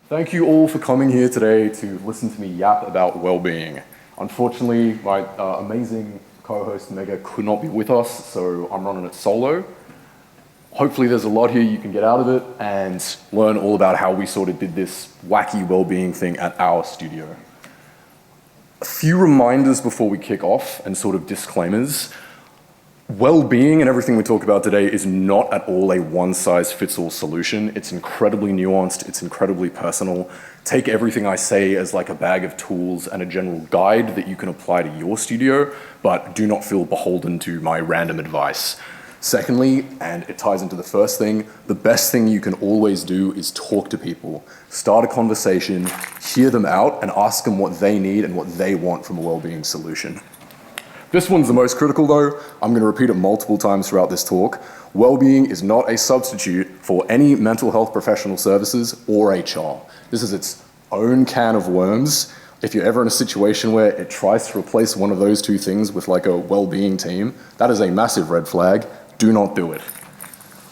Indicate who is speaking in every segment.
Speaker 1: Thank you all for coming here today to listen to me yap about well-being. Unfortunately, my amazing co-host Megha could not be with us, so I'm running it solo. Hopefully there's a lot here you can get out of it and learn all about how we sort of did this wacky well-being thing at our studio. A few reminders before we kick off and sort of disclaimers. Well-being and everything we talk about today is not at all a one-size-fits-all solution. It's incredibly nuanced, it's incredibly personal. Take everything I say as like a bag of tools and a general guide that you can apply to your studio, but do not feel beholden to my random advice. Secondly, and it ties into the first thing, the best thing you can always do is talk to people. Start a conversation, hear them out, and ask them what they need and what they want from a well-being solution. This one's the most critical though. I'm going to repeat it multiple times throughout this talk. Well-being is not a substitute for any mental health professional services or HR. This is its own can of worms. If you're ever in a situation where it tries to replace one of those two things with like a well-being team, that is a massive red flag. Do not do it.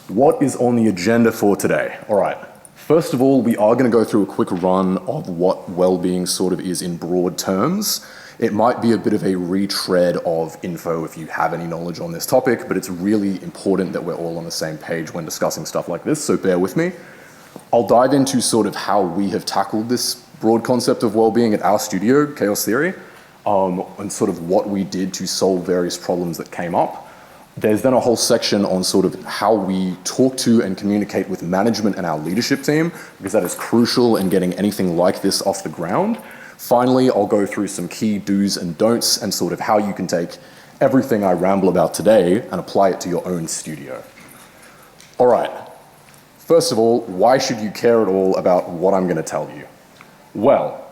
Speaker 1: What is on the agenda for today? All right. First of all, we are going to go through a quick run of what well-being sort of is in broad terms. It might be a bit of a retread of info if you have any knowledge on this topic, but it's really important that we're all on the same page when discussing stuff like this, so bear with me. I'll dive into sort of how we have tackled this broad concept of well-being at our studio, Chaos Theory, and sort of what we did to solve various problems that came up. There's then a whole section on sort of how we talk to and communicate with management and our leadership team, because that is crucial in getting anything like this off the ground. Finally, I'll go through some key do's and don'ts and sort of how you can take everything I ramble about today and apply it to your own studio. All right. First of all, why should you care at all about what I'm going to tell you? Well,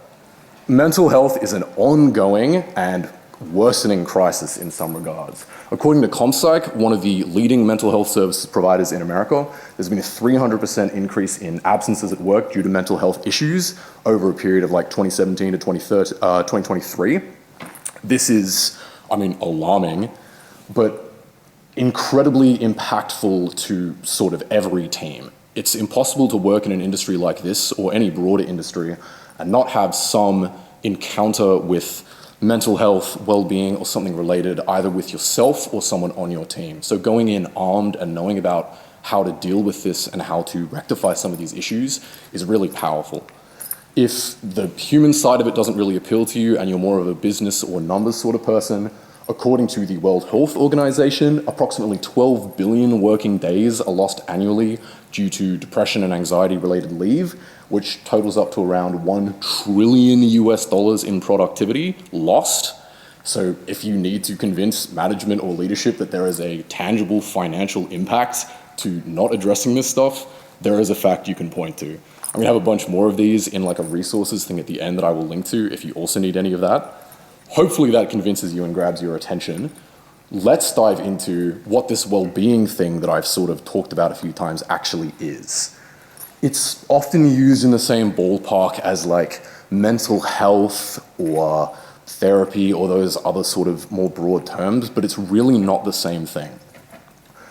Speaker 1: mental health is an ongoing and worsening crisis in some regards. According to ComPsych, one of the leading mental health services providers in America, there's been a 300% increase in absences at work due to mental health issues over a period of like 2017 to 2023. This is, alarming, but incredibly impactful to sort of every team. It's impossible to work in an industry like this or any broader industry and not have some encounter with mental health, well-being, or something related, either with yourself or someone on your team. So going in armed and knowing about how to deal with this and how to rectify some of these issues is really powerful. If the human side of it doesn't really appeal to you and you're more of a business or numbers sort of person, according to the World Health Organization, approximately 12 billion working days are lost annually due to depression and anxiety-related leave, which totals up to around $1 trillion in productivity lost. So if you need to convince management or leadership that there is a tangible financial impact to not addressing this stuff, there is a fact you can point to. I'm gonna have a bunch more of these in like a resources thing at the end that I will link to if you also need any of that. Hopefully that convinces you and grabs your attention. Let's dive into what this well-being thing that I've sort of talked about a few times actually is. It's often used in the same ballpark as like mental health or therapy or those other sort of more broad terms, but it's really not the same thing.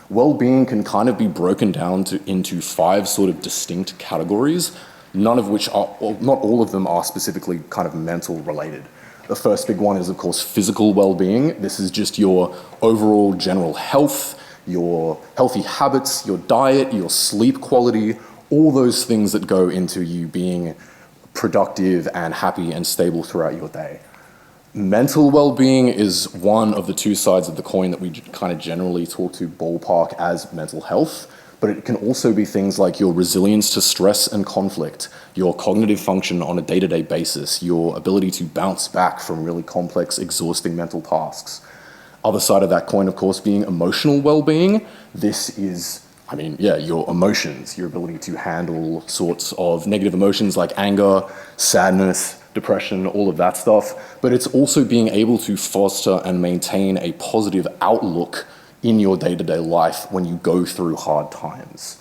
Speaker 1: Well-being can kind of be broken down into 5 sort of distinct categories, none of which are, well, not all of them are specifically kind of mental related. The first big one is, of course, physical well-being. This is just your overall general health, your healthy habits, your diet, your sleep quality, all those things that go into you being productive and happy and stable throughout your day. Mental well-being is one of the 2 sides of the coin that we kind of generally talk to ballpark as mental health, but it can also be things like your resilience to stress and conflict, your cognitive function on a day-to-day basis, your ability to bounce back from really complex, exhausting mental tasks. Other side of that coin, of course, being emotional well-being. This is your emotions, your ability to handle sorts of negative emotions like anger, sadness, depression, all of that stuff. But it's also being able to foster and maintain a positive outlook in your day-to-day life when you go through hard times.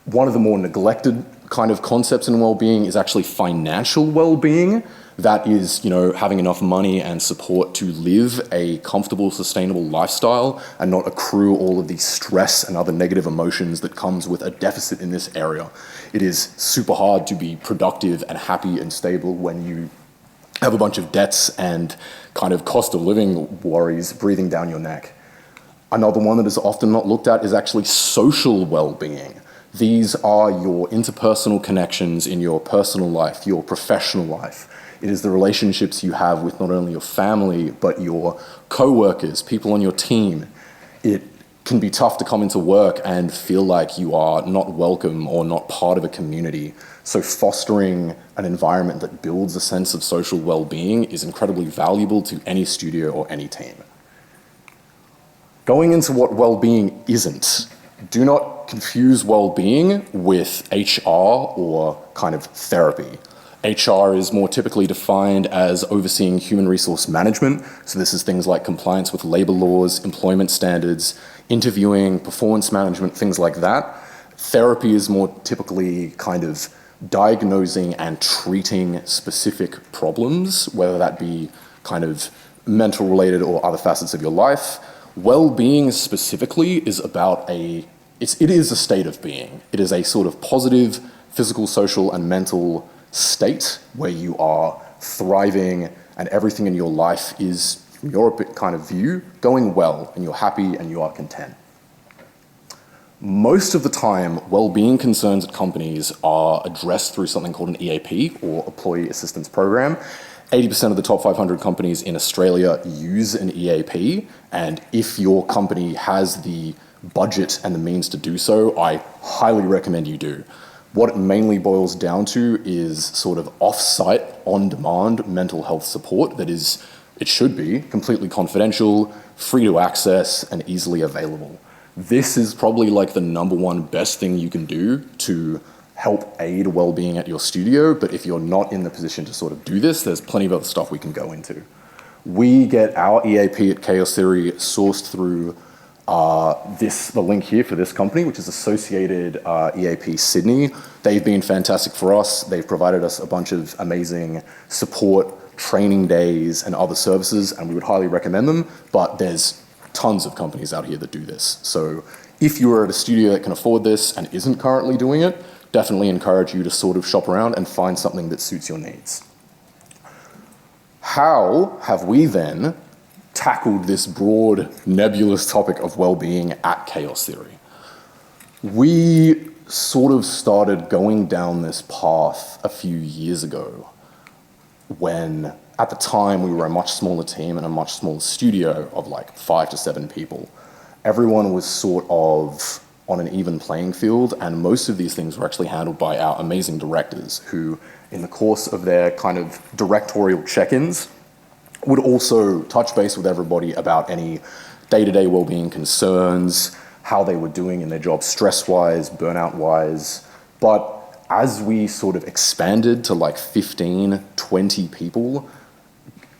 Speaker 1: One of the more neglected kind of concepts in well-being is actually financial well-being. That is, having enough money and support to live a comfortable, sustainable lifestyle and not accrue all of the stress and other negative emotions that comes with a deficit in this area. It is super hard to be productive and happy and stable when you have a bunch of debts and kind of cost of living worries breathing down your neck. Another one that is often not looked at is actually social well-being. These are your interpersonal connections in your personal life, your professional life. It is the relationships you have with not only your family, but your co-workers, people on your team. It can be tough to come into work and feel like you are not welcome or not part of a community. So fostering an environment that builds a sense of social well-being is incredibly valuable to any studio or any team. Going into what well-being isn't, do not confuse well-being with HR or kind of therapy. HR is more typically defined as overseeing human resource management. So this is things like compliance with labor laws, employment standards, interviewing, performance management, things like that. Therapy is more typically kind of diagnosing and treating specific problems, whether that be kind of mental related or other facets of your life. Well-being specifically is about it is a state of being. It is a sort of positive physical, social, and mental state where you are thriving and everything in your life is, from your kind of view, going well and you're happy and you are content. Most of the time, well-being concerns at companies are addressed through something called an EAP or Employee Assistance Program. 80% of the top 500 companies in Australia use an EAP, and if your company has the budget and the means to do so, I highly recommend you do. What it mainly boils down to is sort of off-site, on-demand mental health support that is, it should be, completely confidential, free to access, and easily available. This is probably like the number one best thing you can do to help aid well-being at your studio, but if you're not in the position to sort of do this, there's plenty of other stuff we can go into. We get our EAP at Chaos Theory sourced through the link here for this company, which is Associated EAP Sydney. They've been fantastic for us. They've provided us a bunch of amazing support, training days, and other services, and we would highly recommend them, but there's tons of companies out here that do this. So if you're at a studio that can afford this and isn't currently doing it, definitely encourage you to sort of shop around and find something that suits your needs. How have we then tackled this broad, nebulous topic of well-being at Chaos Theory? We sort of started going down this path a few years ago when, at the time, we were a much smaller team and a much smaller studio of like 5 to 7 people. Everyone was sort of on an even playing field, and most of these things were actually handled by our amazing directors who, in the course of their kind of directorial check-ins, would also touch base with everybody about any day-to-day well-being concerns, how they were doing in their job stress-wise, burnout-wise. But as we sort of expanded to like 15, 20 people,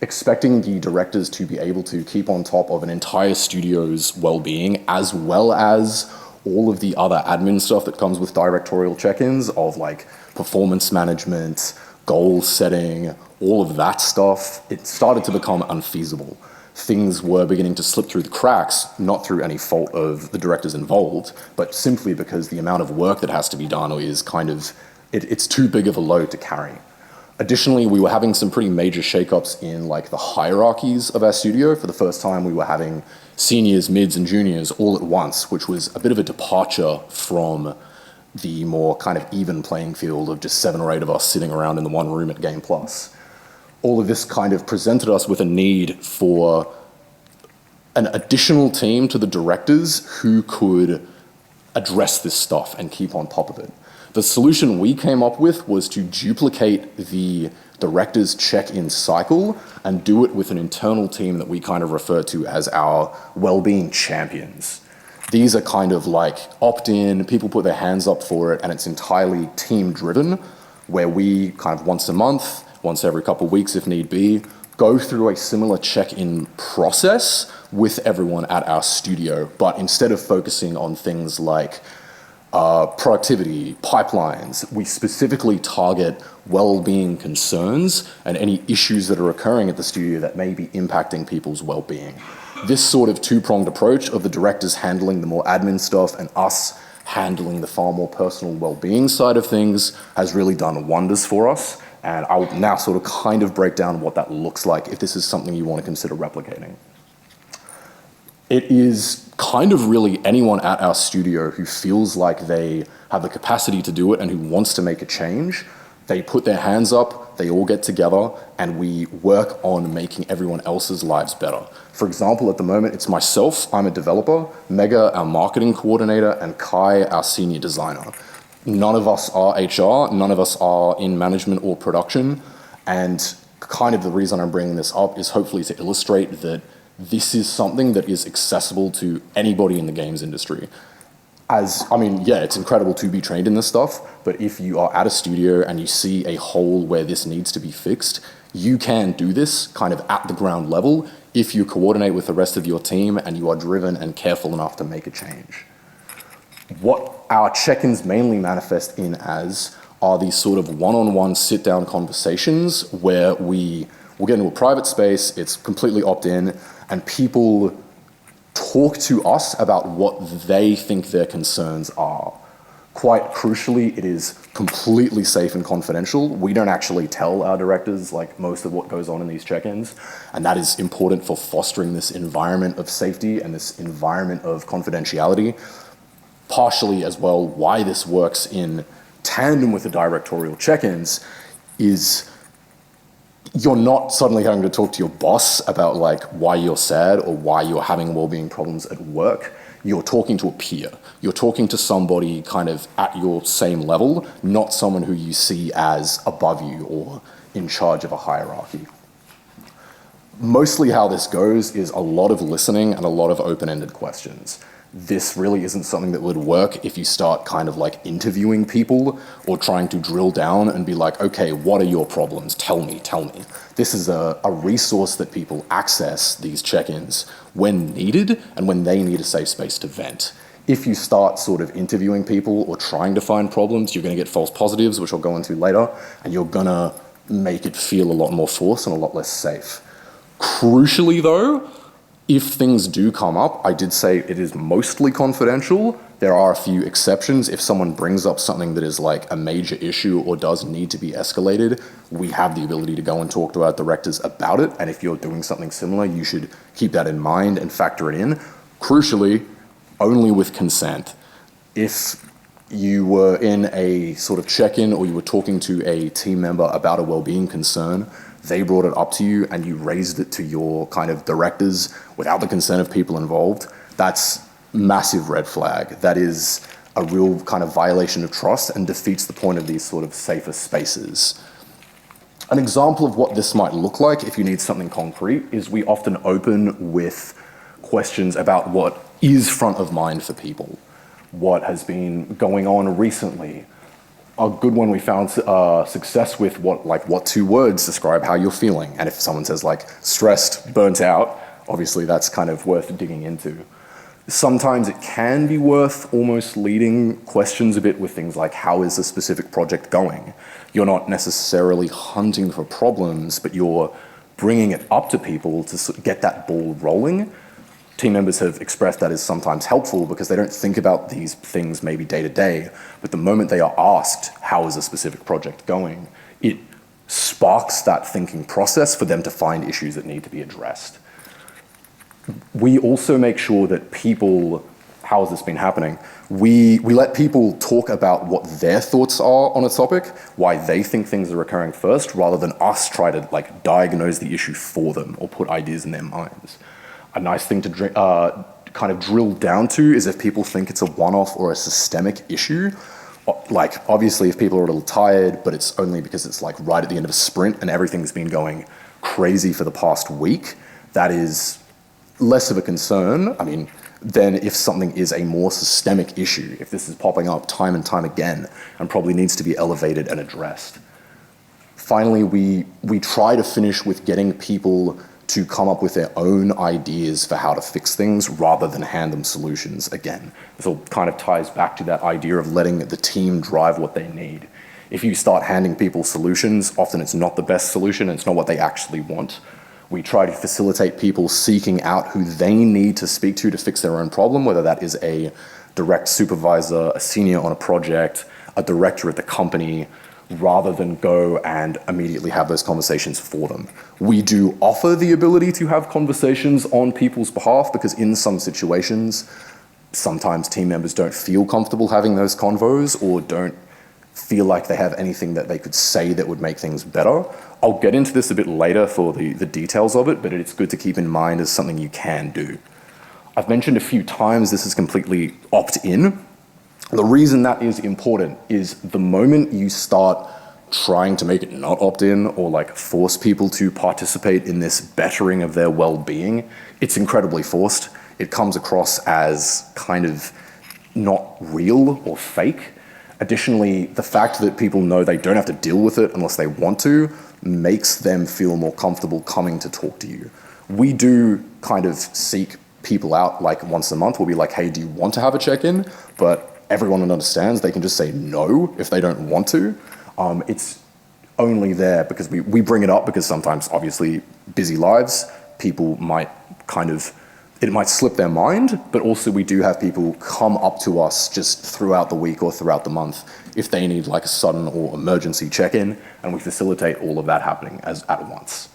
Speaker 1: expecting the directors to be able to keep on top of an entire studio's well-being, as well as all of the other admin stuff that comes with directorial check-ins of like performance management, goal setting, all of that stuff, it started to become unfeasible. Things were beginning to slip through the cracks, not through any fault of the directors involved, but simply because the amount of work that has to be done is kind of, it's too big of a load to carry. Additionally, we were having some pretty major shakeups in like the hierarchies of our studio. For the first time, we were having seniors, mids, and juniors all at once, which was a bit of a departure from the more kind of even playing field of just 7 or 8 of us sitting around in the one room at Game Plus. All of this kind of presented us with a need for an additional team to the directors who could address this stuff and keep on top of it. The solution we came up with was to duplicate the directors' check-in cycle and do it with an internal team that we kind of refer to as our Wellbeing Champions. These are kind of like opt-in, people put their hands up for it, and it's entirely team-driven, where we kind of once a month, once every couple of weeks if need be, go through a similar check-in process with everyone at our studio, but instead of focusing on things like productivity, pipelines. We specifically target well-being concerns and any issues that are occurring at the studio that may be impacting people's well-being. This sort of two-pronged approach of the directors handling the more admin stuff and us handling the far more personal well-being side of things has really done wonders for us. And I'll now sort of kind of break down what that looks like if this is something you want to consider replicating. It is kind of really anyone at our studio who feels like they have the capacity to do it and who wants to make a change. They put their hands up, they all get together, and we work on making everyone else's lives better. For example, at the moment, it's myself, I'm a developer, Megha, our marketing coordinator, and Kai, our senior designer. None of us are HR, none of us are in management or production, and kind of the reason I'm bringing this up is hopefully to illustrate that this is something that is accessible to anybody in the games industry. It's incredible to be trained in this stuff, but if you are at a studio and you see a hole where this needs to be fixed, you can do this kind of at the ground level if you coordinate with the rest of your team and you are driven and careful enough to make a change. What our check-ins mainly manifest in as are these sort of one-on-one sit-down conversations where we'll get into a private space, it's completely opt-in, and people talk to us about what they think their concerns are. Quite crucially, it is completely safe and confidential. We don't actually tell our directors like most of what goes on in these check-ins, and that is important for fostering this environment of safety and this environment of confidentiality. Partially as well, why this works in tandem with the directorial check-ins is you're not suddenly having to talk to your boss about like why you're sad or why you're having well-being problems at work. You're talking to a peer. You're talking to somebody kind of at your same level, not someone who you see as above you or in charge of a hierarchy. Mostly how this goes is a lot of listening and a lot of open-ended questions. This really isn't something that would work if you start kind of like interviewing people or trying to drill down and be like, okay, what are your problems? Tell me. This is a resource that people access these check-ins when needed and when they need a safe space to vent. If you start sort of interviewing people or trying to find problems, you're going to get false positives, which I'll go into later, and you're going to make it feel a lot more forced and a lot less safe. Crucially though, if things do come up, I did say it is mostly confidential. There are a few exceptions. If someone brings up something that is like a major issue or does need to be escalated, we have the ability to go and talk to our directors about it. And if you're doing something similar, you should keep that in mind and factor it in. Crucially, only with consent. If you were in a sort of check-in or you were talking to a team member about a well-being concern, they brought it up to you and you raised it to your kind of directors without the consent of people involved, that's massive red flag. That is a real kind of violation of trust and defeats the point of these sort of safer spaces. An example of what this might look like if you need something concrete is we often open with questions about what is front of mind for people, what has been going on recently. A good one we found success with what 2 words describe how you're feeling. And if someone says like stressed, burnt out, obviously that's kind of worth digging into. Sometimes it can be worth almost leading questions a bit with things like how is a specific project going? You're not necessarily hunting for problems, but you're bringing it up to people to get that ball rolling. Team members have expressed that is sometimes helpful because they don't think about these things maybe day to day, but the moment they are asked, how is a specific project going, it sparks that thinking process for them to find issues that need to be addressed. We also make sure that people, how has this been happening? We let people talk about what their thoughts are on a topic, why they think things are occurring first, rather than us try to like diagnose the issue for them or put ideas in their minds. A nice thing to kind of drill down to is if people think it's a one-off or a systemic issue. Like obviously if people are a little tired, but it's only because it's like right at the end of a sprint and everything's been going crazy for the past week, that is less of a concern. Than if something is a more systemic issue, if this is popping up time and time again and probably needs to be elevated and addressed. Finally, we try to finish with getting people to come up with their own ideas for how to fix things rather than hand them solutions. Again, this all kind of ties back to that idea of letting the team drive what they need. If you start handing people solutions, often it's not the best solution, and it's not what they actually want. We try to facilitate people seeking out who they need to speak to fix their own problem, whether that is a direct supervisor, a senior on a project, a director at the company, rather than go and immediately have those conversations for them. We do offer the ability to have conversations on people's behalf, because in some situations, sometimes team members don't feel comfortable having those convos or don't feel like they have anything that they could say that would make things better. I'll get into this a bit later for the details of it, but it's good to keep in mind as something you can do. I've mentioned a few times this is completely opt-in. The reason that is important is the moment you start trying to make it not opt-in or like force people to participate in this bettering of their well-being, it's incredibly forced. It comes across as kind of not real or fake. Additionally, the fact that people know they don't have to deal with it unless they want to makes them feel more comfortable coming to talk to you. We do kind of seek people out like once a month. We'll be like, hey, do you want to have a check-in? But everyone understands they can just say no if they don't want to. It's only there because we bring it up because sometimes, obviously, busy lives, people might it might slip their mind, but also we do have people come up to us just throughout the week or throughout the month if they need like a sudden or emergency check-in, and we facilitate all of that happening at once.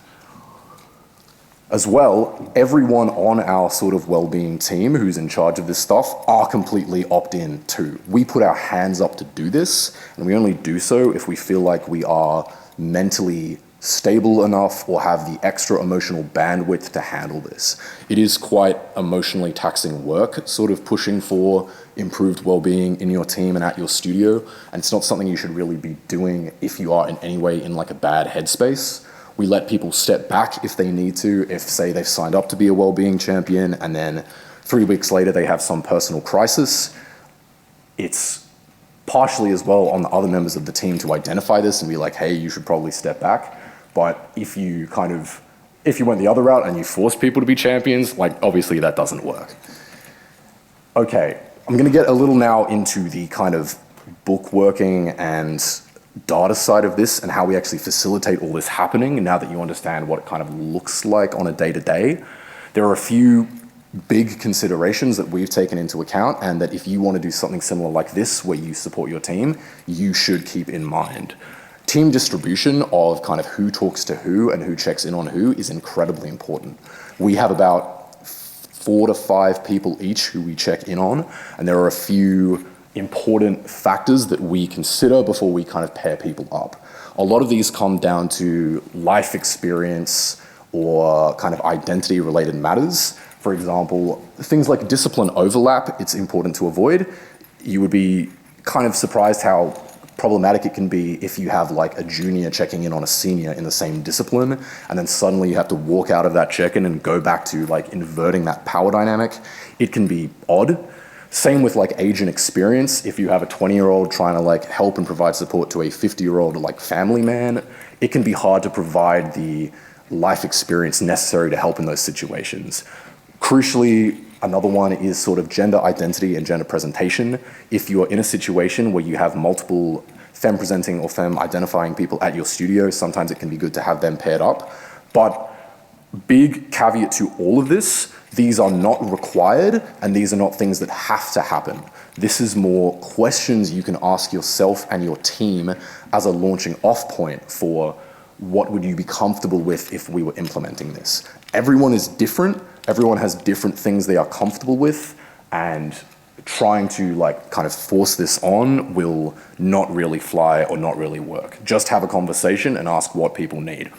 Speaker 1: As well, everyone on our sort of well-being team who's in charge of this stuff are completely opt-in too. We put our hands up to do this, and we only do so if we feel like we are mentally stable enough or have the extra emotional bandwidth to handle this. It is quite emotionally taxing work, sort of pushing for improved well-being in your team and at your studio, and it's not something you should really be doing if you are in any way in like a bad headspace. We let people step back if they need to, if say they've signed up to be a well-being champion and then 3 weeks later they have some personal crisis. It's partially as well on the other members of the team to identify this and be like, hey, you should probably step back. But if you went the other route and you force people to be champions, like obviously that doesn't work. Okay, I'm gonna get a little now into the kind of bookworking and data side of this and how we actually facilitate all this happening now that you understand what it kind of looks like on a day-to-day. There are a few big considerations that we've taken into account and that if you want to do something similar like this where you support your team, you should keep in mind. Team distribution of kind of who talks to who and who checks in on who is incredibly important. We have about 4 to 5 people each who we check in on, and there are a few important factors that we consider before we kind of pair people up. A lot of these come down to life experience or kind of identity related matters. For example, things like discipline overlap, it's important to avoid. You would be kind of surprised how problematic it can be if you have like a junior checking in on a senior in the same discipline, and then suddenly you have to walk out of that check-in and go back to like inverting that power dynamic. It can be odd. Same with like age and experience. If you have a 20-year-old trying to like help and provide support to a 50-year-old like family man, it can be hard to provide the life experience necessary to help in those situations. Crucially, another one is sort of gender identity and gender presentation. If you're in a situation where you have multiple femme-presenting or femme-identifying people at your studio, sometimes it can be good to have them paired up. But big caveat to all of this, these are not required and these are not things that have to happen. This is more questions you can ask yourself and your team as a launching off point for what would you be comfortable with if we were implementing this. Everyone is different. Everyone has different things they are comfortable with, and trying to like kind of force this on will not really fly or not really work. Just have a conversation and ask what people need.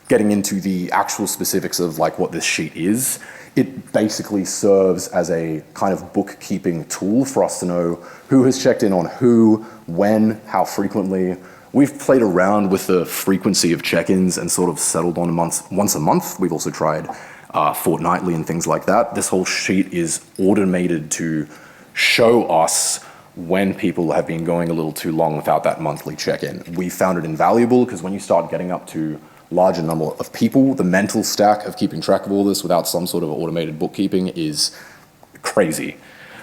Speaker 1: Getting into the actual specifics of like what this sheet is, it basically serves as a kind of bookkeeping tool for us to know who has checked in on who, when, how frequently. We've played around with the frequency of check-ins and sort of settled on once a month. We've also tried fortnightly and things like that. This whole sheet is automated to show us when people have been going a little too long without that monthly check-in. We found it invaluable because when you start getting up to larger number of people. The mental stack of keeping track of all this without some sort of automated bookkeeping is crazy.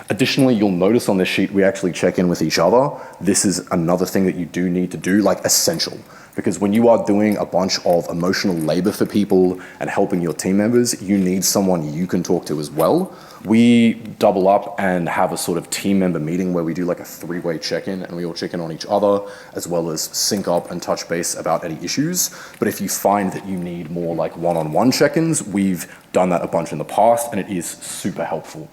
Speaker 1: Additionally, you'll notice on this sheet, we actually check in with each other. This is another thing that you do need to do, like essential. Because when you are doing a bunch of emotional labor for people and helping your team members, you need someone you can talk to as well. We double up and have a sort of team member meeting where we do like a 3-way check-in, and we all check in on each other, as well as sync up and touch base about any issues. But if you find that you need more like one-on-one check-ins, we've done that a bunch in the past, and it is super helpful.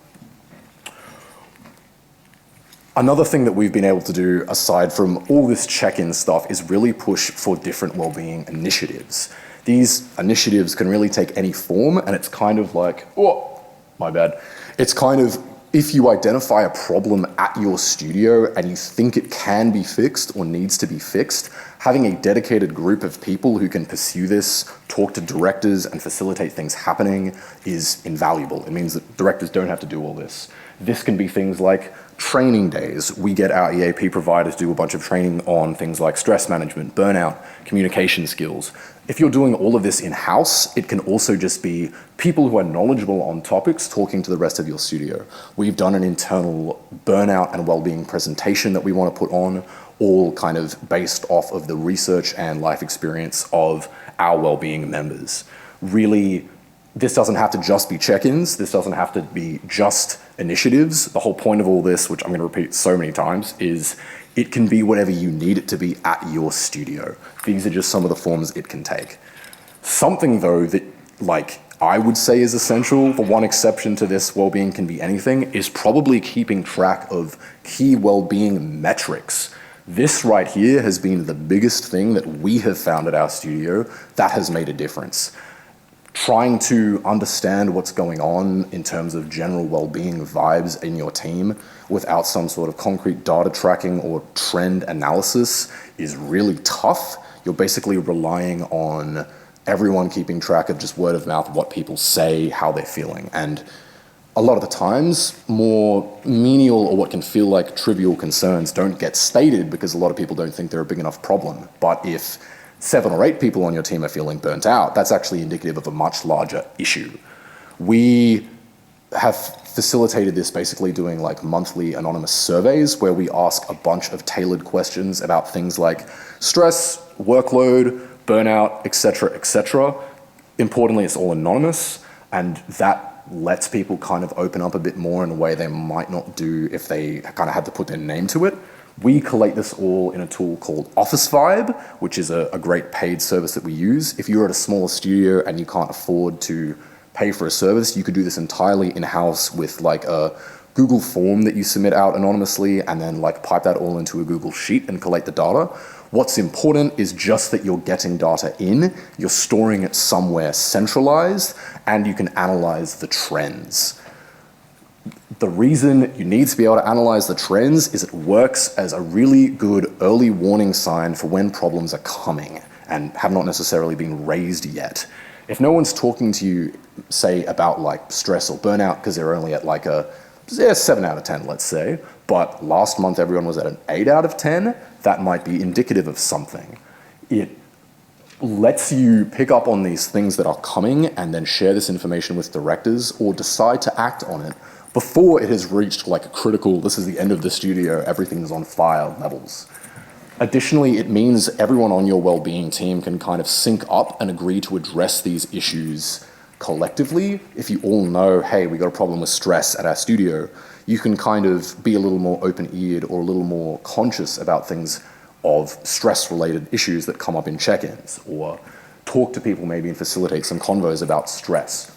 Speaker 1: Another thing that we've been able to do, aside from all this check-in stuff, is really push for different wellbeing initiatives. These initiatives can really take any form, and it's kind of like, oh, my bad. It's kind of, if you identify a problem at your studio and you think it can be fixed or needs to be fixed, having a dedicated group of people who can pursue this, talk to directors, and facilitate things happening is invaluable. It means that directors don't have to do all this. This can be things like training days. We get our EAP providers to do a bunch of training on things like stress management, burnout, communication skills. If you're doing all of this in-house, it can also just be people who are knowledgeable on topics talking to the rest of your studio. We've done an internal burnout and well-being presentation that we want to put on, all kind of based off of the research and life experience of our well-being members. Really, this doesn't have to just be check-ins. This doesn't have to be just initiatives. The whole point of all this, which I'm going to repeat so many times, is it can be whatever you need it to be at your studio. These are just some of the forms it can take. Something though that like I would say is essential, the one exception to this well-being can be anything, is probably keeping track of key well-being metrics. This right here has been the biggest thing that we have found at our studio that has made a difference. Trying to understand what's going on in terms of general well-being vibes in your team without some sort of concrete data tracking or trend analysis is really tough. You're basically relying on everyone keeping track of just word of mouth, what people say, how they're feeling. And a lot of the times, more menial or what can feel like trivial concerns don't get stated because a lot of people don't think they're a big enough problem. But if 7 or 8 people on your team are feeling burnt out, that's actually indicative of a much larger issue. We have facilitated this basically doing like monthly anonymous surveys where we ask a bunch of tailored questions about things like stress, workload, burnout, etc., etc. Importantly, it's all anonymous, and that lets people kind of open up a bit more in a way they might not do if they kind of had to put their name to it. We collate this all in a tool called Office Vibe, which is a great paid service that we use. If you're at a smaller studio and you can't afford to pay for a service, you could do this entirely in-house with like a Google form that you submit out anonymously and then like pipe that all into a Google Sheet and collate the data. What's important is just that you're getting data in, you're storing it somewhere centralized, and you can analyze the trends. The reason you need to be able to analyze the trends is it works as a really good early warning sign for when problems are coming and have not necessarily been raised yet. If no one's talking to you, say, about like stress or burnout because they're only at like a 7 out of 10, let's say, but last month everyone was at an 8 out of 10, that might be indicative of something. It lets you pick up on these things that are coming and then share this information with directors or decide to act on it before it has reached like a critical, this is the end of the studio, everything's on fire levels. Additionally, it means everyone on your well-being team can kind of sync up and agree to address these issues collectively. If you all know, hey, we got a problem with stress at our studio, you can kind of be a little more open-eared or a little more conscious about things of stress-related issues that come up in check-ins, or talk to people maybe and facilitate some convos about stress.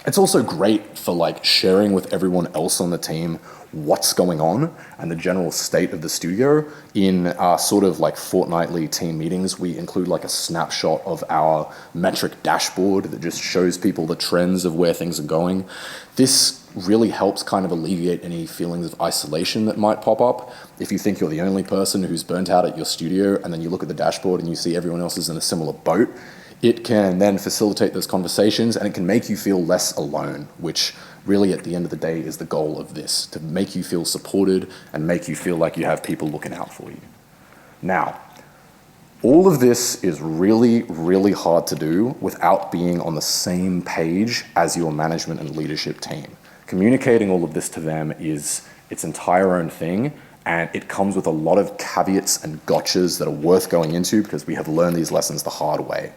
Speaker 1: It's also great for like sharing with everyone else on the team what's going on and the general state of the studio. In our sort of like fortnightly team meetings, we include like a snapshot of our metric dashboard that just shows people the trends of where things are going. This really helps kind of alleviate any feelings of isolation that might pop up. If you think you're the only person who's burnt out at your studio and then you look at the dashboard and you see everyone else is in a similar boat, it can then facilitate those conversations and it can make you feel less alone, which really at the end of the day is the goal of this, to make you feel supported and make you feel like you have people looking out for you. Now, All of this is really, really hard to do without being on the same page as your management and leadership team. Communicating all of this to them is its entire own thing, and it comes with a lot of caveats and gotchas that are worth going into because we have learned these lessons the hard way.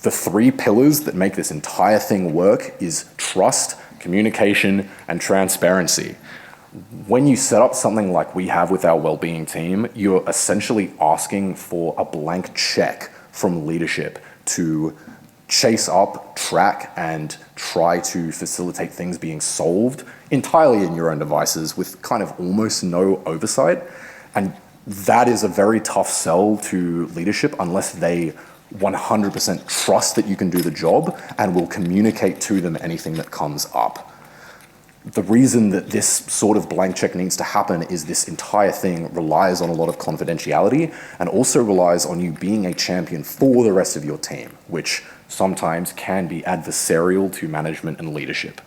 Speaker 1: The 3 pillars that make this entire thing work is trust, communication, and transparency. When you set up something like we have with our wellbeing team, you're essentially asking for a blank check from leadership to chase up, track, and try to facilitate things being solved entirely in your own devices with kind of almost no oversight. And that is a very tough sell to leadership unless they 100% trust that you can do the job and will communicate to them anything that comes up. The reason that this sort of blank check needs to happen is this entire thing relies on a lot of confidentiality and also relies on you being a champion for the rest of your team, which sometimes can be adversarial to management and leadership.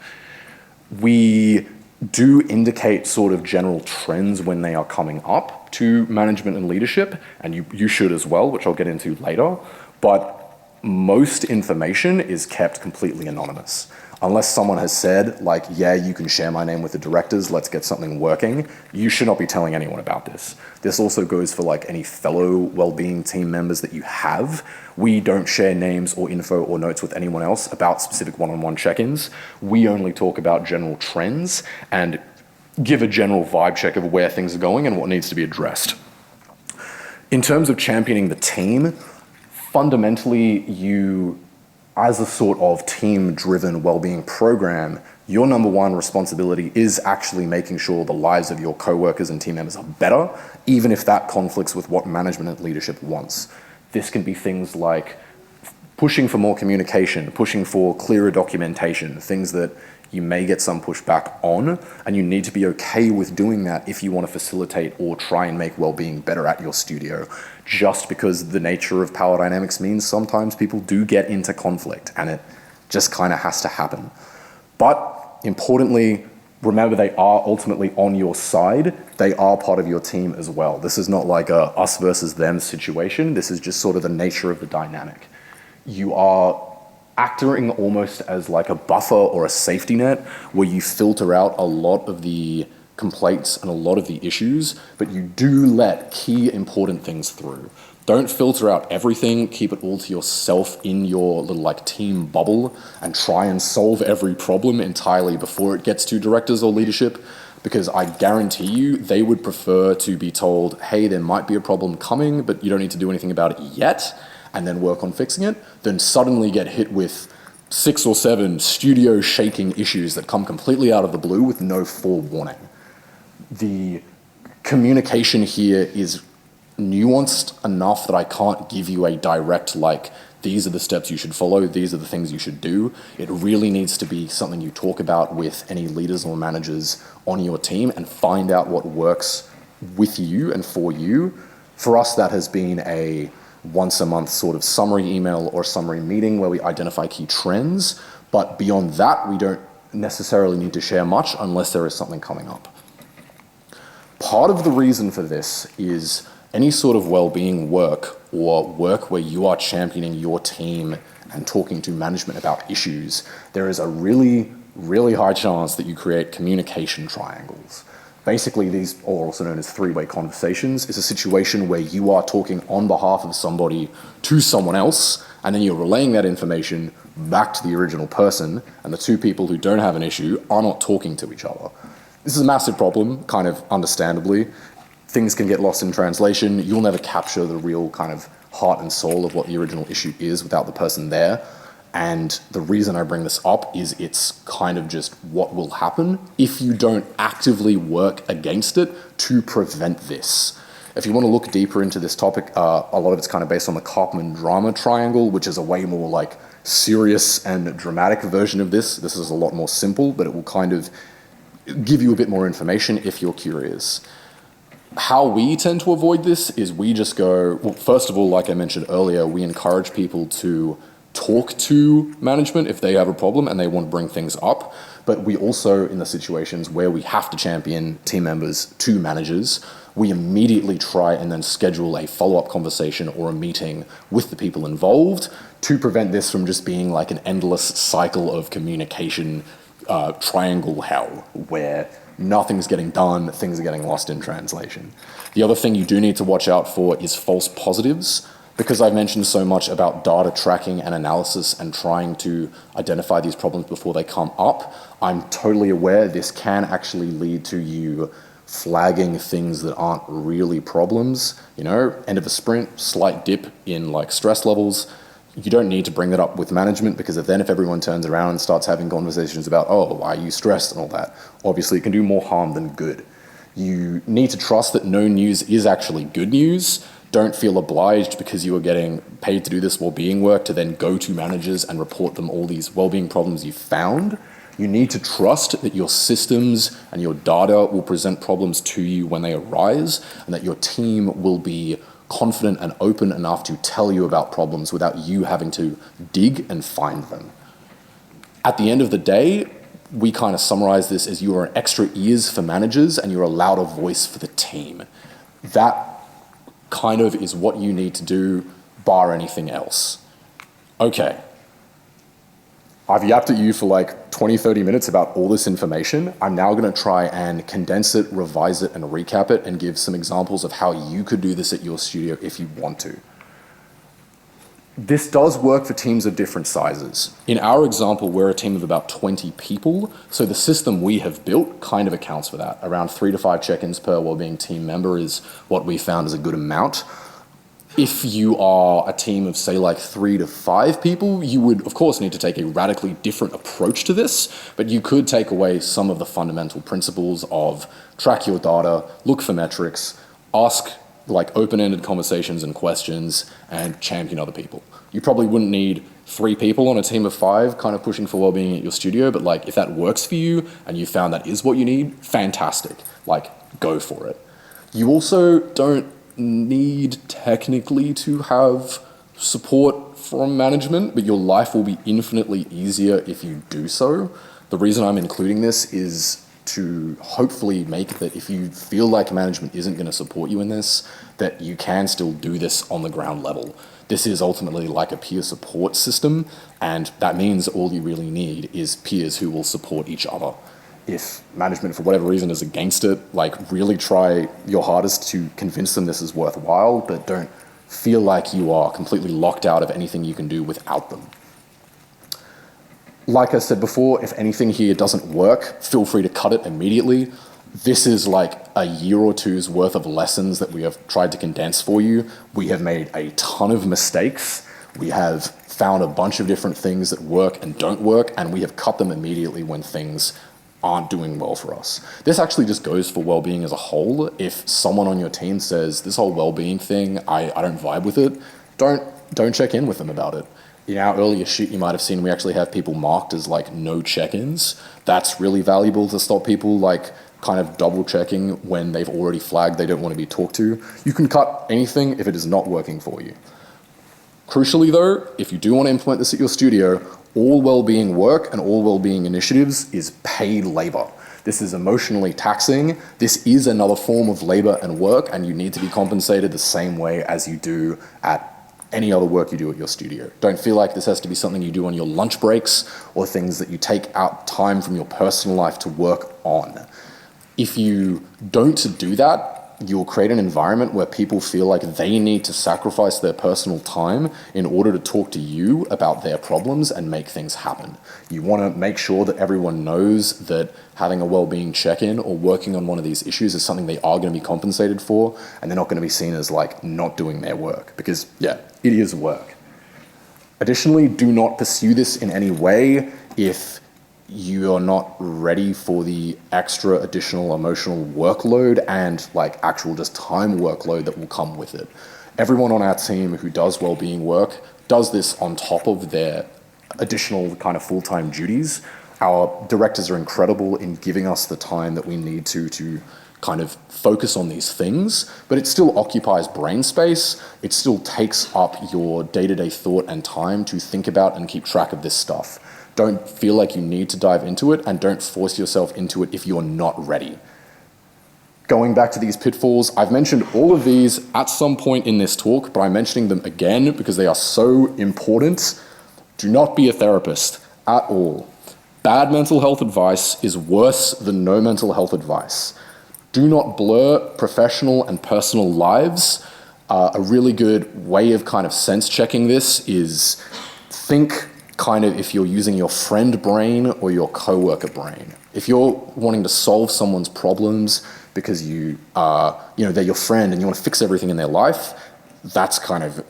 Speaker 1: We do indicate sort of general trends when they are coming up to management and leadership, and you should as well, which I'll get into later, but most information is kept completely anonymous. Unless someone has said, like, yeah, you can share my name with the directors, let's get something working, you should not be telling anyone about this. This also goes for like any fellow wellbeing team members that you have. We don't share names or info or notes with anyone else about specific one-on-one check-ins. We only talk about general trends and give a general vibe check of where things are going and what needs to be addressed. In terms of championing the team, fundamentally, you, as a sort of team-driven wellbeing program, your number one responsibility is actually making sure the lives of your coworkers and team members are better, even if that conflicts with what management and leadership wants. This can be things like pushing for more communication, pushing for clearer documentation, things that you may get some pushback on, and you need to be okay with doing that if you want to facilitate or try and make well-being better at your studio. Just because the nature of power dynamics means sometimes people do get into conflict, and it just kind of has to happen. But importantly, remember they are ultimately on your side. They are part of your team as well. This is not like a us versus them situation. This is just sort of the nature of the dynamic. You are acting almost as like a buffer or a safety net where you filter out a lot of the complaints and a lot of the issues, but you do let key important things through. Don't filter out everything, keep it all to yourself in your little like team bubble and try and solve every problem entirely before it gets to directors or leadership, because I guarantee you they would prefer to be told, hey, there might be a problem coming, but you don't need to do anything about it yet, and then work on fixing it, then suddenly get hit with 6 or 7 studio shaking issues that come completely out of the blue with no forewarning. The communication here is nuanced enough that I can't give you a direct, like, these are the steps you should follow, these are the things you should do. It really needs to be something you talk about with any leaders or managers on your team and find out what works with you and for you. For us, that has been a once a month sort of summary email or summary meeting where we identify key trends, but beyond that, we don't necessarily need to share much unless there is something coming up. Part of the reason for this is any sort of well-being work or work where you are championing your team and talking to management about issues, there is a really, really high chance that you create communication triangles. Basically, these, or also known as three-way conversations, is a situation where you are talking on behalf of somebody to someone else, and then you're relaying that information back to the original person, and the two people who don't have an issue are not talking to each other. This is a massive problem, kind of understandably. Things can get lost in translation. You'll never capture the real kind of heart and soul of what the original issue is without the person there. And the reason I bring this up is it's kind of just what will happen if you don't actively work against it to prevent this. If you want to look deeper into this topic, a lot of it's kind of based on the Karpman drama triangle, which is a way more like serious and dramatic version of this. This is a lot more simple, but it will kind of give you a bit more information if you're curious. How we tend to avoid this is we just go, well, first of all, like I mentioned earlier, we encourage people to talk to management if they have a problem and they want to bring things up. But we also, in the situations where we have to champion team members to managers, we immediately try and then schedule a follow-up conversation or a meeting with the people involved to prevent this from just being like an endless cycle of communication triangle hell where nothing's getting done, things are getting lost in translation. The other thing you do need to watch out for is false positives. Because I've mentioned so much about data tracking and analysis and trying to identify these problems before they come up, I'm totally aware this can actually lead to you flagging things that aren't really problems. You know, end of a sprint, slight dip in like stress levels. You don't need to bring that up with management, because if everyone turns around and starts having conversations about, oh, why are you stressed and all that, obviously it can do more harm than good. You need to trust that no news is actually good news. Don't feel obliged, because you are getting paid to do this well-being work, to then go to managers and report them all these well-being problems you found. You need to trust that your systems and your data will present problems to you when they arise, and that your team will be confident and open enough to tell you about problems without you having to dig and find them. At the end of the day, we kind of summarize this as you are extra ears for managers and you're a louder voice for the team. That kind of is what you need to do, bar anything else. Okay. I've yapped at you for like 20, 30 minutes about all this information. I'm now going to try and condense it, revise it, and recap it, and give some examples of how you could do this at your studio if you want to. This does work for teams of different sizes. In our example, we're a team of about 20 people, so the system we have built kind of accounts for that. Around 3 to 5 check-ins per wellbeing team member is what we found is a good amount. If you are a team of, say, like 3 to 5 people, you would, of course, need to take a radically different approach to this, but you could take away some of the fundamental principles of track your data, look for metrics, ask like open-ended conversations and questions, and champion other people. You probably wouldn't need 3 people on a team of 5 kind of pushing for wellbeing at your studio, but like if that works for you and you found that is what you need, fantastic. Like, go for it. You also don't need technically to have support from management, but your life will be infinitely easier if you do so. The reason I'm including this is to hopefully make it that if you feel like management isn't going to support you in this, that you can still do this on the ground level. This is ultimately like a peer support system, and that means all you really need is peers who will support each other. If management, for whatever reason, is against it, like really try your hardest to convince them this is worthwhile, but don't feel like you are completely locked out of anything you can do without them. Like I said before, if anything here doesn't work, feel free to cut it immediately. This is like a year or two's worth of lessons that we have tried to condense for you. We have made a ton of mistakes. We have found a bunch of different things that work and don't work, and we have cut them immediately when things aren't doing well for us. This actually just goes for well-being as a whole. If someone on your team says, this whole well-being thing, I don't vibe with it, don't check in with them about it. In our earlier shoot, you might have seen we actually have people marked as like no check-ins. That's really valuable to stop people like kind of double checking when they've already flagged they don't want to be talked to. You can cut anything if it is not working for you. Crucially though, if you do want to implement this at your studio, all well-being work and all well-being initiatives is paid labor. This is emotionally taxing. This is another form of labor and work, and you need to be compensated the same way as you do at any other work you do at your studio. Don't feel like this has to be something you do on your lunch breaks or things that you take out time from your personal life to work on. If you don't do that, you'll create an environment where people feel like they need to sacrifice their personal time in order to talk to you about their problems and make things happen. You want to make sure that everyone knows that having a well-being check-in or working on one of these issues is something they are going to be compensated for, and they're not going to be seen as like not doing their work, because yeah, it is work. Additionally, do not pursue this in any way if you are not ready for the extra additional emotional workload and like actual just time workload that will come with it. Everyone on our team who does well-being work does this on top of their additional kind of full-time duties. Our directors are incredible in giving us the time that we need to kind of focus on these things, but it still occupies brain space. It still takes up your day-to-day thought and time to think about and keep track of this stuff. Don't feel like you need to dive into it, and don't force yourself into it if you're not ready. Going back to these pitfalls, I've mentioned all of these at some point in this talk, but I'm mentioning them again because they are so important. Do not be a therapist at all. Bad mental health advice is worse than no mental health advice. Do not blur professional and personal lives. A really good way of kind of sense checking this is think kind of if you're using your friend brain or your coworker brain. If you're wanting to solve someone's problems because they're your friend and you want to fix everything in their life, that's kind of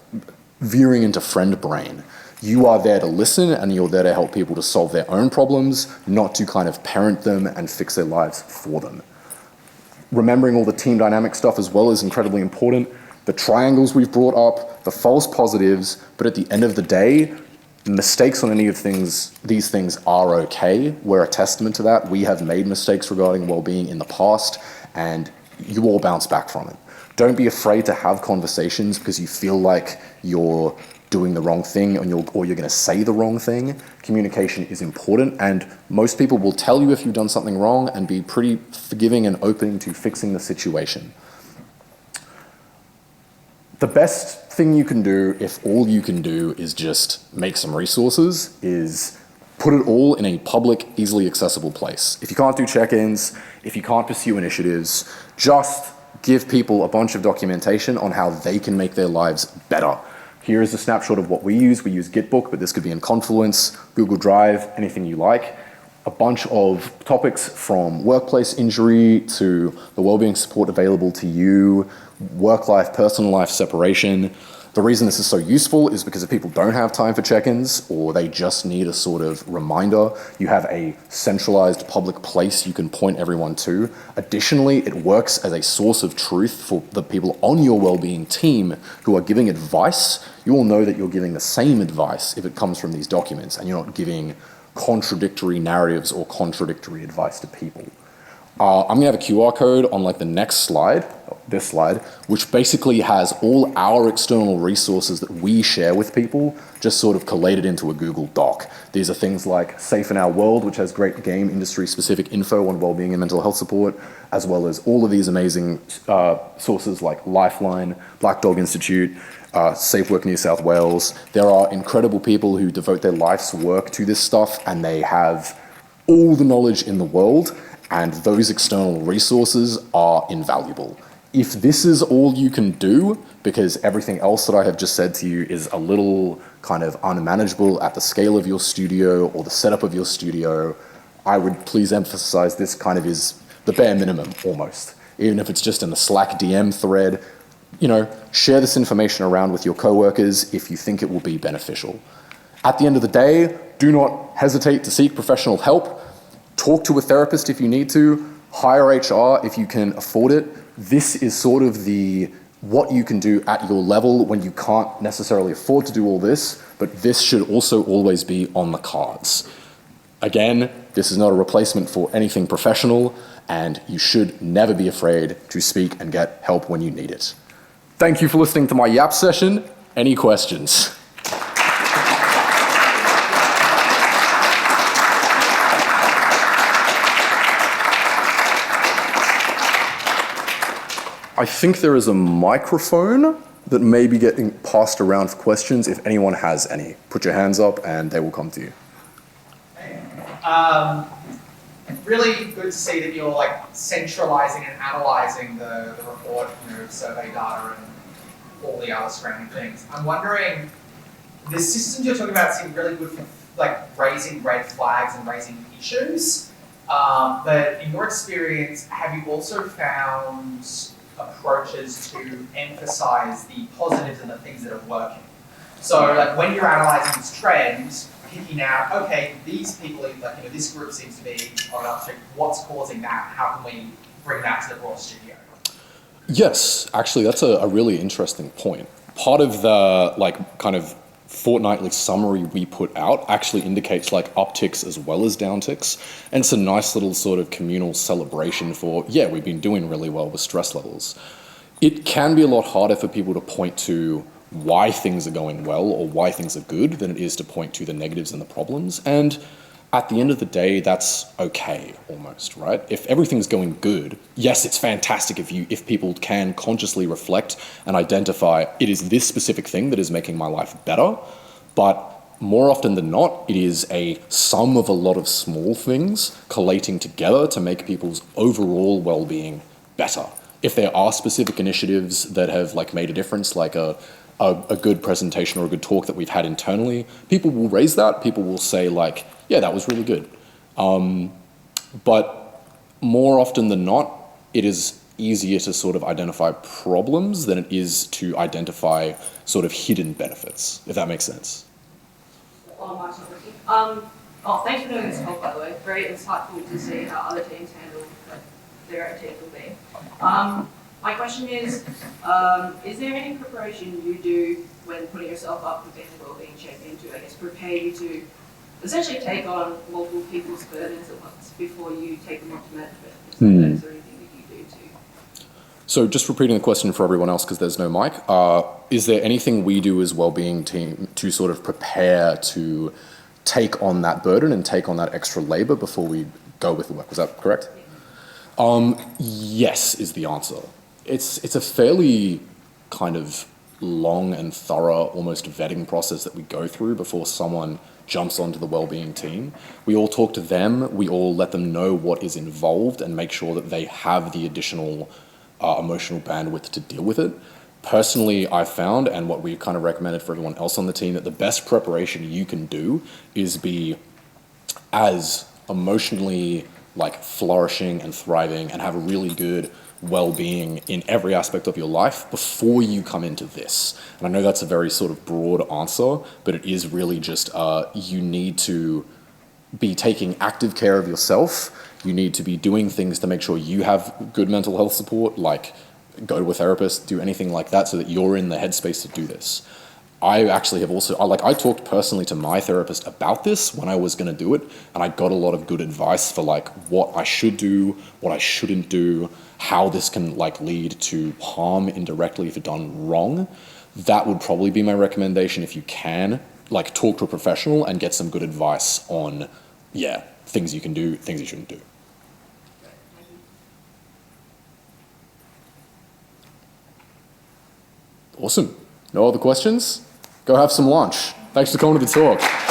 Speaker 1: veering into friend brain. You are there to listen, and you're there to help people to solve their own problems, not to kind of parent them and fix their lives for them. Remembering all the team dynamic stuff as well is incredibly important. The triangles we've brought up, the false positives, but at the end of the day, mistakes on any of these things are okay. We're a testament to that. We have made mistakes regarding well-being in the past, and you all bounce back from it. Don't be afraid to have conversations because you feel like you're doing the wrong thing or you're going to say the wrong thing. Communication is important, and most people will tell you if you've done something wrong and be pretty forgiving and open to fixing the situation. The best thing you can do, if all you can do is just make some resources, is put it all in a public, easily accessible place. If you can't do check-ins, if you can't pursue initiatives, just give people a bunch of documentation on how they can make their lives better. Here is a snapshot of what we use. We use Gitbook, but this could be in Confluence, Google Drive, anything you like. A bunch of topics from workplace injury to the wellbeing support available to you, work-life, personal life separation. The reason this is so useful is because if people don't have time for check-ins or they just need a sort of reminder, you have a centralized public place you can point everyone to. Additionally, it works as a source of truth for the people on your wellbeing team who are giving advice. You will know that you're giving the same advice if it comes from these documents and you're not giving contradictory narratives or contradictory advice to people. I'm gonna have a QR code on like the next slide, this slide, which basically has all our external resources that we share with people, just sort of collated into a Google Doc. These are things like Safe in Our World, which has great game industry specific info on wellbeing and mental health support, as well as all of these amazing sources like Lifeline, Black Dog Institute, Safe Work New South Wales. There are incredible people who devote their life's work to this stuff, and they have all the knowledge in the world, and those external resources are invaluable. If this is all you can do, because everything else that I have just said to you is a little kind of unmanageable at the scale of your studio or the setup of your studio, I would please emphasize this kind of is the bare minimum almost. Even if it's just in the Slack DM thread, share this information around with your coworkers if you think it will be beneficial. At the end of the day, do not hesitate to seek professional help. Talk to a therapist if you need to. Hire HR if you can afford it. This is sort of what you can do at your level when you can't necessarily afford to do all this, but this should also always be on the cards. Again, this is not a replacement for anything professional, and you should never be afraid to speak and get help when you need it. Thank you for listening to my Yap session. Any questions? I think there is a microphone that may be getting passed around for questions if anyone has any. Put your hands up and they will come to you.
Speaker 2: Hey. Really good to see that you're centralizing and analyzing the report, survey data and all the other surrounding things. I'm wondering, the systems you're talking about seem really good for raising red flags and raising issues. But in your experience, have you also found approaches to emphasize the positives and the things that are working? So when you're analyzing these trends, picking out, okay, these people, this group seems to be on an upstream, what's causing that? How can we bring that to the broad studio?
Speaker 1: Yes, actually that's a really interesting point. Part of the kind of fortnightly summary we put out actually indicates like upticks as well as downticks. And it's a nice little sort of communal celebration for, yeah, we've been doing really well with stress levels. It can be a lot harder for people to point to why things are going well or why things are good than it is to point to the negatives and the problems. And at the end of the day, that's okay, almost, right? If everything's going good, yes, it's fantastic if people can consciously reflect and identify it is this specific thing that is making my life better, but more often than not, it is a sum of a lot of small things collating together to make people's overall well-being better. If there are specific initiatives that have like made a difference, like a good presentation or a good talk that we've had internally, people will raise that. People will say like, yeah, that was really good. But more often than not, it is easier to sort of identify problems than it is to identify sort of hidden benefits, if that makes sense.
Speaker 3: Thanks for doing this talk, by the way. Very insightful to see how other teams handle their team will be. My question is there any preparation you do when putting yourself up for being a Wellbeing Champion to, I guess, prepare you to essentially take on multiple people's burdens at once before you take them up to management? Is there anything that you do too?
Speaker 1: So just repeating the question for everyone else, because there's no mic, is there anything we do as Wellbeing team to sort of prepare to take on that burden and take on that extra labor before we go with the work? Was that correct? Yes is the answer. It's a fairly kind of long and thorough, almost vetting process that we go through before someone jumps onto the Wellbeing team. We all talk to them, we all let them know what is involved and make sure that they have the additional emotional bandwidth to deal with it. Personally, I've found, and what we've kind of recommended for everyone else on the team, that the best preparation you can do is be as emotionally like flourishing and thriving and have a really good well-being in every aspect of your life before you come into this. And I know that's a very sort of broad answer, but it is really just you need to be taking active care of yourself. You need to be doing things to make sure you have good mental health support, like go to a therapist, do anything like that so that you're in the headspace to do this. I actually have also, I talked personally to my therapist about this when I was going to do it, and I got a lot of good advice for like what I should do, what I shouldn't do, how this can like lead to harm indirectly if done wrong. That would probably be my recommendation if you can, like talk to a professional and get some good advice on, yeah, things you can do, things you shouldn't do. Awesome. No other questions? Go have some lunch. Thanks for coming to the talk.